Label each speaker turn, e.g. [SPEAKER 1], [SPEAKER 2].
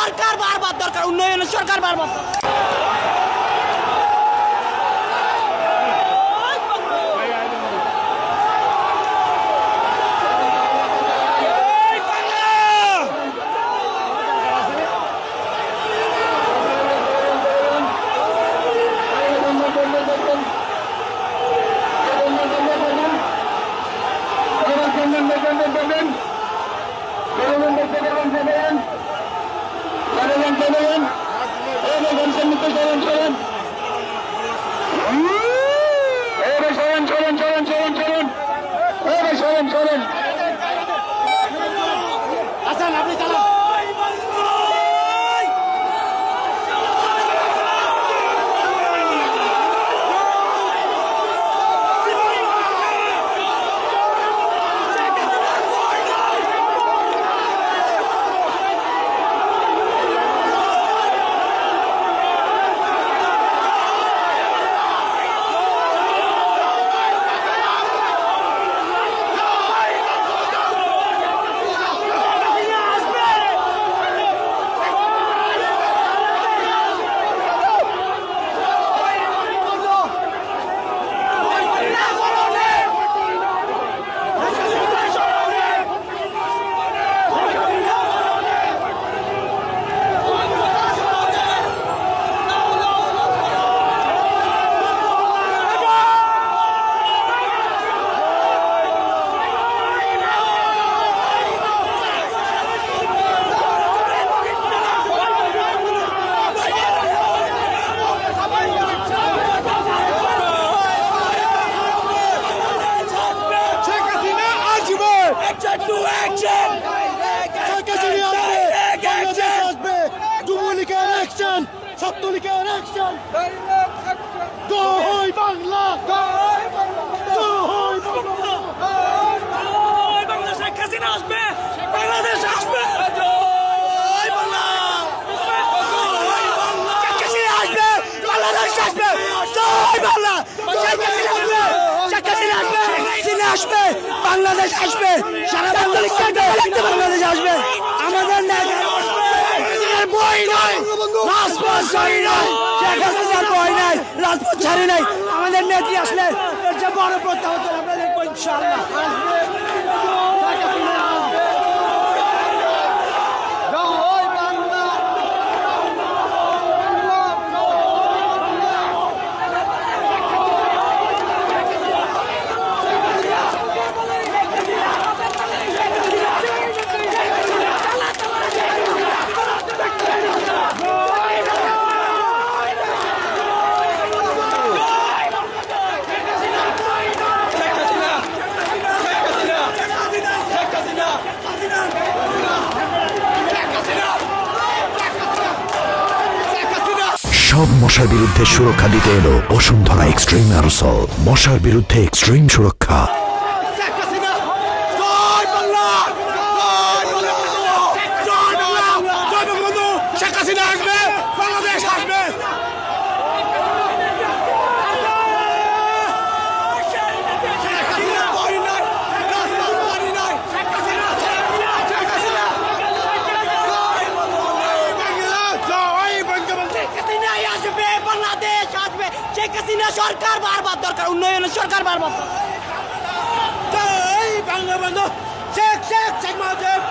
[SPEAKER 1] সরকার বারবার দরকার, উন্নয়নের সরকার বারবার। ছাত্রলীগের অ্যাকশন, জয় বাংলা, জয় বাংলা, শেখ হাসিনা আসবে, বাংলাদেশ আসবে, জয় বাংলা, শেখ হাসিনা আসবে, বাংলাদেশ আসবে, জয় বাংলা, শেখ হাসিনা আসবে, হাসিনা আসবে, বাংলাদেশ আসবে, সারা বাংলাদেশ আসবে। আমাদের বই নাই, রাজপথ ছাড়ি নাই, শেখ হাসিনার বই নাই, রাজপথ ছাড়ি নাই। আমাদের নেত্রী আসলে এর যে বড় প্রত্যাবর্তন আমরা দেখবো ইনশাআল্লাহ।
[SPEAKER 2] সব মশার বিরুদ্ধে সুরক্ষা দিতে এলো বসুন্ধরা এক্সট্রিম অ্যারোসল, মশার বিরুদ্ধে এক্সট্রিম সুরক্ষা।
[SPEAKER 1] শেখ হাসিনা সরকার বারবার দরকার, উন্নয়নের সরকার বারবার। জয় বাংলা বন্ধু, শেখ শেখ শেখ মুজিব।